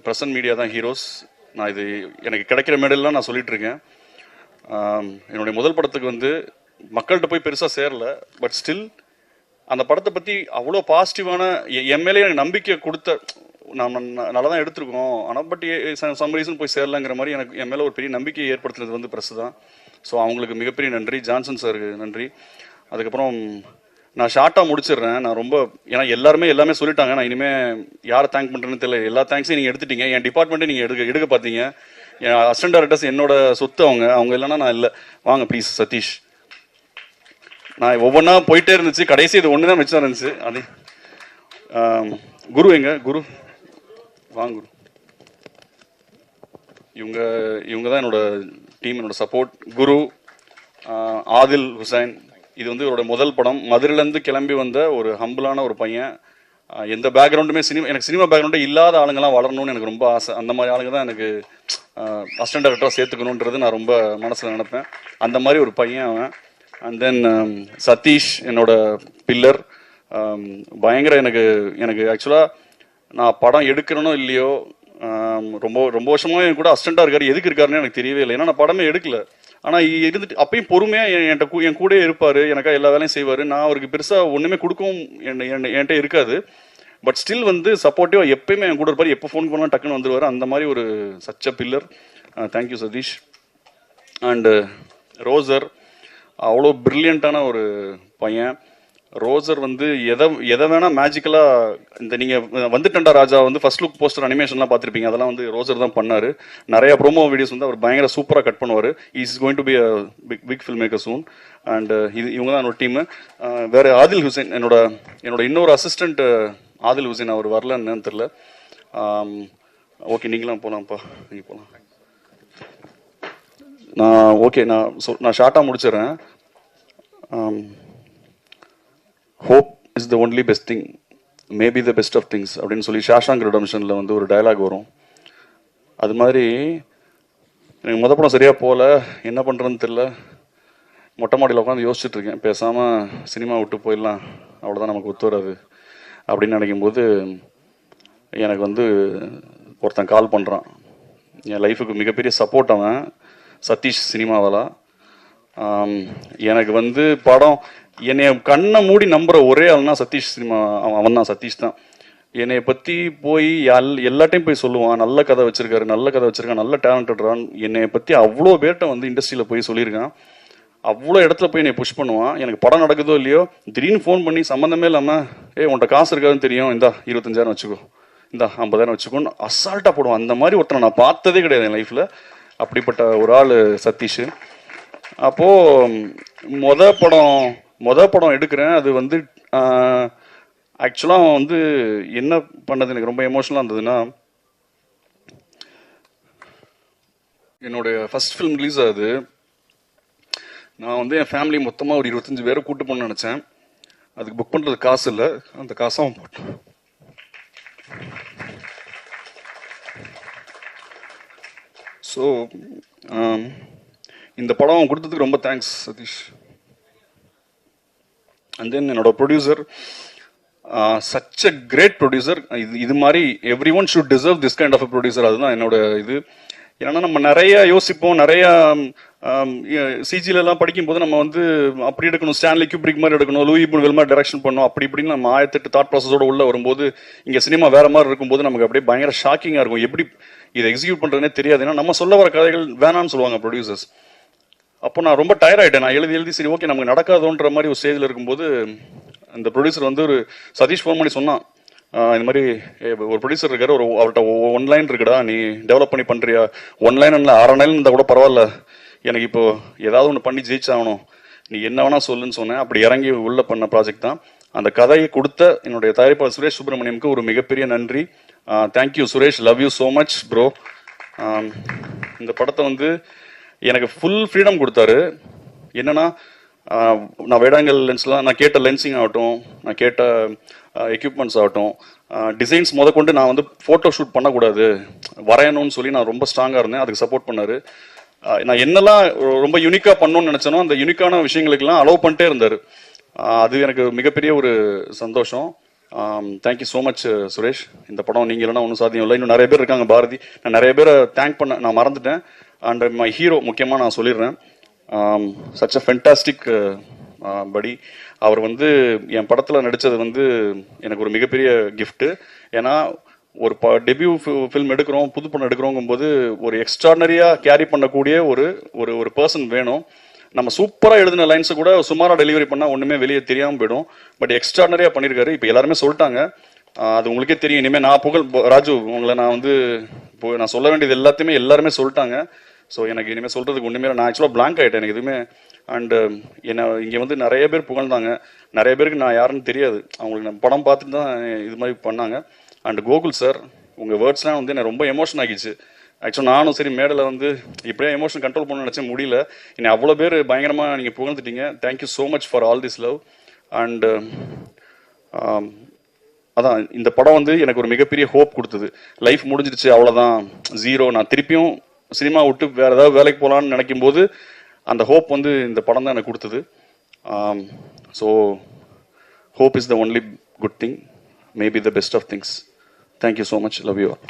Present media தான் heroes. நான் இது எனக்கு கிடைக்கிற மேடல்லாம் நான் சொல்லிட்டு இருக்கேன். என்னுடைய முதல் படத்துக்கு வந்து மக்கள்கிட்ட போய் பெருசாக சேரல. பட் ஸ்டில் அந்த படத்தை பற்றி அவ்வளோ பாசிட்டிவான என் மேலே எனக்கு நம்பிக்கை கொடுத்த நான் நல்லா தான் எடுத்திருக்கோம். ஆனால் பட் சம் ரீசன் போய் சேரலங்கிற மாதிரி எனக்கு என் மேலே ஒரு பெரிய நம்பிக்கையை ஏற்படுத்தினது வந்து பிரஸ் தான். ஸோ அவங்களுக்கு மிகப்பெரிய நன்றி. ஜான்சன் சாருக்கு நன்றி. அதுக்கப்புறம் நான் ஷார்ட்டாக முடிச்சிடுறேன். நான் ரொம்ப ஏன்னா எல்லாமே சொல்லிட்டாங்க. நான் இனிமேல் யாரை தேங்க் பண்ணுறேன்னு தெரியல. எல்லா தேங்க்ஸையும் நீங்கள் எடுத்துட்டீங்க. என் டிபார்ட்மெண்ட்டே நீங்கள் எடுக்க பார்த்தீங்க. என் அசிஸ்டன்ட் டைரக்டர்ஸ் என்னோட சொத்து. அவங்க இல்லைன்னா நான் இல்லை. வாங்க ப்ளீஸ் சதீஷ். நான் ஒவ்வொன்றா போயிட்டே இருந்துச்சு. கடைசி இது ஒன்று தான் மிச்சம் இருந்துச்சு. அது குரு எங்க குரு வாங்க குரு. இவங்க தான் என்னோட டீம், என்னோட சப்போர்ட். குரு, ஆதில் ஹுசைன். இது வந்து இவரோட முதல் படம். மதுரையிலேருந்து கிளம்பி வந்த ஒரு ஹம்பிளான ஒரு பையன். எந்த பேக்ரவுண்டுமே எனக்கு சினிமா பேக்ரவுண்டே இல்லாத ஆளுங்கெல்லாம் வளரணும்னு எனக்கு ரொம்ப ஆசை. அந்த மாதிரி ஆளுங்க தான் எனக்கு அசிஸ்டன்ட் டைரக்டராக சேர்த்துக்கணுன்றது நான் ரொம்ப மனசில் நினைப்பேன். அந்த மாதிரி ஒரு பையன் அவன். அண்ட் தென் சதீஷ் என்னோட பில்லர். பயங்கர எனக்கு ஆக்சுவலாக நான் படம் எடுக்கிறனோ இல்லையோ ரொம்ப வருஷமாக என் கூட அசிஸ்டண்டாக இருக்காரு. எதுக்கு இருக்காருன்னு எனக்கு தெரியவே இல்லை. ஏன்னா நான் படமே எடுக்கல. ஆனால் இருந்துட்டு அப்பயும் பொறுமையாக என் கூட இருப்பார். எனக்காக எல்லா வேலையும் செய்வார். நான் அவருக்கு பெருசாக ஒன்றுமே கொடுக்கவும் என்கிட்ட இருக்காது. பட் ஸ்டில் வந்து சப்போர்ட்டிவாக எப்பயுமே என் கூட இருப்பார். எப்போ ஃபோன் பண்ணாலும் டக்குன்னு வந்துடுவார். அந்த மாதிரி ஒரு such a pillar. Thank you Sathish. And ரோசர் அவ்வளோ பிரில்லியண்ட்டான ஒரு பையன். ரோசர் வந்து எதை வேணால் மேஜிக்கலாக இந்த நீங்கள் வந்துட்டண்டா ராஜா வந்து ஃபர்ஸ்ட் லுக் போஸ்டர் அனிமேஷன்லாம் பார்த்துருப்பீங்க. அதெல்லாம் வந்து ரோசர் தான் பண்ணார். நிறைய ப்ரோமோ வீடியோஸ் வந்து அவர் பயங்கர சூப்பராக கட் பண்ணுவார். Is going to be a big film maker soon. And இவங்க தான் என்னோட டீமு. வேறு ஆதில் ஹுசைன் என்னோட இன்னொரு அசிஸ்டண்ட் ஆதில் ஹுசைன். அவர் வரலன்னு தெரில. ஓகே நீங்களாம் போகலாம்ப்பா. நீங்கள் போகலாம். நான் ஷார்ட்டாக முடிச்சிடறேன். Hope is the only best thing, maybe the best of things அப்படின்னு சொல்லி ஷாஷாங்க் ரிடம்ஷனில் வந்து ஒரு டயலாக் வரும். அது மாதிரி எனக்கு மொதல் படம் சரியாக போகல, என்ன பண்ணுறதுன்னு தெரில. மொட்டை மாடியில் உட்காந்து யோசிச்சுட்டு இருக்கேன். பேசாமல் சினிமா விட்டு போயிடலாம், அவ்வளோதான், நமக்கு ஒத்து வராது அப்படின்னு நினைக்கும்போது எனக்கு வந்து ஒருத்தன் கால் பண்ணுறான். என் லைஃபுக்கு மிகப்பெரிய சப்போர்ட் அவன். சதீஷ் சினிமாவலா. எனக்கு வந்து படம் என்னைய கண்ணை மூடி நம்புற ஒரே ஆள்னா சதீஷ் சினிமா. அவன் தான், சதீஷ் தான். என்னைய பற்றி போய் எல்லாட்டையும் போய் சொல்லுவான். நல்ல கதை வச்சிருக்காரு, நல்ல டேலண்டட்ரான். என்னைய பற்றி அவ்வளோ பேர்ட்ட வந்து இண்டஸ்ட்ரியில் போய் சொல்லியிருக்கான். அவ்வளோ இடத்துல போய் என்னை புஷ் பண்ணுவான். எனக்கு படம் நடக்குதோ இல்லையோ திடீர்னு ஃபோன் பண்ணி சம்மந்தமே இல்லாமல் உன்கிட்ட காசு இருக்காதுன்னு தெரியும், இந்தா 25,000 வச்சுக்கோ, இந்தா 50,000 வச்சுக்கோன்னு அசால்ட்டாக போடுவான். அந்த மாதிரி ஒருத்தனை நான் பார்த்ததே கிடையாது என் லைஃப்பில். அப்படிப்பட்ட ஒரு ஆள் சதீஷ். அப்போது மொத படம் எடுக்கிறேன். அது வந்து ஆக்சுவலாக வந்து என்ன பண்ணது எனக்கு ரொம்ப எமோஷனலாக இருந்ததுன்னா, என்னுடைய ஃபர்ஸ்ட் ஃபிலிம் ரிலீஸ் ஆகுது. நான் வந்து என் ஃபேமிலி மொத்தமாக ஒரு 25 பேரை கூட்டு போகணும்னு நினச்சேன். அதுக்கு புக் பண்ணுறது காசு இல்லை. அந்த காசை அவன் போட்டான். ஸோ இந்த படம் கொடுத்ததுக்கு ரொம்ப தேங்க்ஸ் சதீஷ். அண்ட் தென் என்னோட producer, such a great producer. இது மாதிரி everyone should deserve this kind of a producer. அதுதான் என்னோட இது. ஏன்னா நம்ம நிறைய யோசிப்போம், நிறைய சிஜிலெல்லாம் படிக்கும்போது நம்ம வந்து அப்படி எடுக்கணும், ஸ்டான்லி கியூப்ரிக் மாதிரி எடுக்கணும், லூயி புன்வெல் மாதிரி டைரக்ஷன் பண்ணணும், அப்படி இப்படின்னு நம்ம 1008 தாட் ப்ராசஸோட உள்ள வரும்போது இங்கே சினிமா வேற மாதிரி இருக்கும்போது நமக்கு அப்படியே பயங்கர ஷாக்கிங்காக இருக்கும். எப்படி இதை எக்ஸிக்யூட் பண்ணுறதுனே தெரியாது. ஏன்னா நம்ம சொல்ல வர கதைகள் வேணான்னு சொல்லுவாங்க ப்ரொடியூசர்ஸ். அப்போ நான் ரொம்ப டயர்ட் ஆகிட்டேன். நான் எழுதி சரி ஓகே நமக்கு நடக்காதோன்ற மாதிரி ஒரு ஸ்டேஜில் இருக்கும்போது அந்த ப்ரொடியூசர் வந்து ஒரு சதீஷ் ஃபோன் பண்ணி சொன்னான், இந்த மாதிரி ஒரு ப்ரொடியூசர் இருக்காரு, அவர்கிட்ட 1 லைன் இருக்குடா, நீ டெவலப் பண்ணி பண்ணுறியா? 1 லைன் இல்லை 1/2 லைன் இருந்தால் கூட பரவாயில்ல, எனக்கு இப்போ ஏதாவது ஒன்று பண்ணி ஜெயிச்சாகணும், நீ என்ன வேணா சொல்லுன்னு சொன்னேன். அப்படி இறங்கி உள்ள பண்ண ப்ராஜெக்ட் தான். அந்த கதையை கொடுத்த என்னுடைய தயாரிப்பாளர் சுரேஷ் சுப்ரமணியமுக்கு ஒரு மிகப்பெரிய நன்றி. Thank you Suresh, love you so much bro. இந்த படத்தை வந்து எனக்கு ஃபுல் ஃப்ரீடம் கொடுத்தாரு. என்னன்னா நான் வேடாங்கல் லென்ஸ்லாம் நான் கேட்ட லென்சிங் ஆகட்டும், நான் கேட்ட எக்யூப்மெண்ட்ஸ் ஆகட்டும், டிசைன்ஸ் கொண்டு நான் வந்து ஃபோட்டோ ஷூட் பண்ணக்கூடாது, வரையணும்னு சொல்லி நான் ரொம்ப ஸ்ட்ராங்காக இருந்தேன். அதுக்கு சப்போர்ட் பண்ணார். நான் என்னெல்லாம் ரொம்ப யூனிக்காக பண்ணணும்னு நினச்சேனோ அந்த யூனிக்கான விஷயங்களுக்கெல்லாம் அலோவ் பண்ணிட்டே இருந்தார். அது எனக்கு மிகப்பெரிய ஒரு சந்தோஷம். Thank you so much Suresh. இந்த படம் நீங்கள் இல்லைன்னா ஒன்றும் சாத்தியம் இல்லை. இன்னும் நிறைய பேர் இருக்காங்க பாரதி. நான் நிறைய பேரை தேங்க் பண்ண நான் மறந்துட்டேன். அண்ட் மை ஹீரோ முக்கியமாக நான் சொல்லிடுறேன். சச் அ ஃபென்டாஸ்டிக் படி. அவர் வந்து என் படத்தில் நடித்தது வந்து எனக்கு ஒரு மிகப்பெரிய கிஃப்ட்டு. ஏன்னா ஒரு டெபியூ ஃபில்ம் எடுக்கிறோம், புது படம் எடுக்கிறோங்கும்போது ஒரு எக்ஸ்ட்ராடனரியாக கேரி பண்ணக்கூடிய ஒரு ஒரு ஒரு பர்சன் வேணும். நம்ம சூப்பராக எழுதின லைன்ஸை கூட சுமாராக டெலிவரி பண்ணால் ஒன்றுமே வெளியே தெரியாமல் போயிடும். பட் எக்ஸ்ட்ராடனரியாக பண்ணியிருக்காரு. இப்போ எல்லாருமே சொல்லிட்டாங்க, அது உங்களுக்கே தெரியும். இனிமேல் நான் ராஜு உங்களை நான் வந்து இப்போ நான் சொல்ல வேண்டியது எல்லாத்தையுமே எல்லாருமே சொல்லிட்டாங்க. ஸோ எனக்கு இனிமேல் சொல்கிறதுக்கு ஒன்றுமே நான் ஆக்சுவலாக பிளாங்க் ஆகிட்டேன். எனக்கு எதுவுமே. அண்டு என்னை இங்கே வந்து நிறைய பேர் புகழ்ந்தாங்க. நிறைய பேருக்கு நான் யாருன்னு தெரியாது. அவங்களுக்கு நான் படம் பார்த்துட்டு தான் இது மாதிரி பண்ணாங்க. அண்ட் கோகுல் சார், உங்கள் வேர்ட்ஸ்லாம் வந்து என்னை ரொம்ப எமோஷன் ஆகிடுச்சு. ஆக்சுவலாக நானும் சரி மேடையில் வந்து இப்படியே எமோஷன் கண்ட்ரோல் பண்ண நினச்சேன், முடியல. என்னை அவ்வளோ பேர் பயங்கரமாக நீங்கள் புகழ்ந்துட்டீங்க. Thank you so much for all this love. And அதான் இந்த படம் வந்து எனக்கு ஒரு மிகப்பெரிய ஹோப் கொடுத்தது. லைஃப் முடிஞ்சிடுச்சு, அவ்வளோதான், ஜீரோ, நான் திருப்பியும் சினிமா விட்டு வேறு ஏதாவது வேலைக்கு போகலான்னு நினைக்கும் போது அந்த ஹோப் வந்து இந்த படம் தான் எனக்கு கொடுத்தது. So hope is the only good thing, maybe the best of things. Thank you so much. Love you all.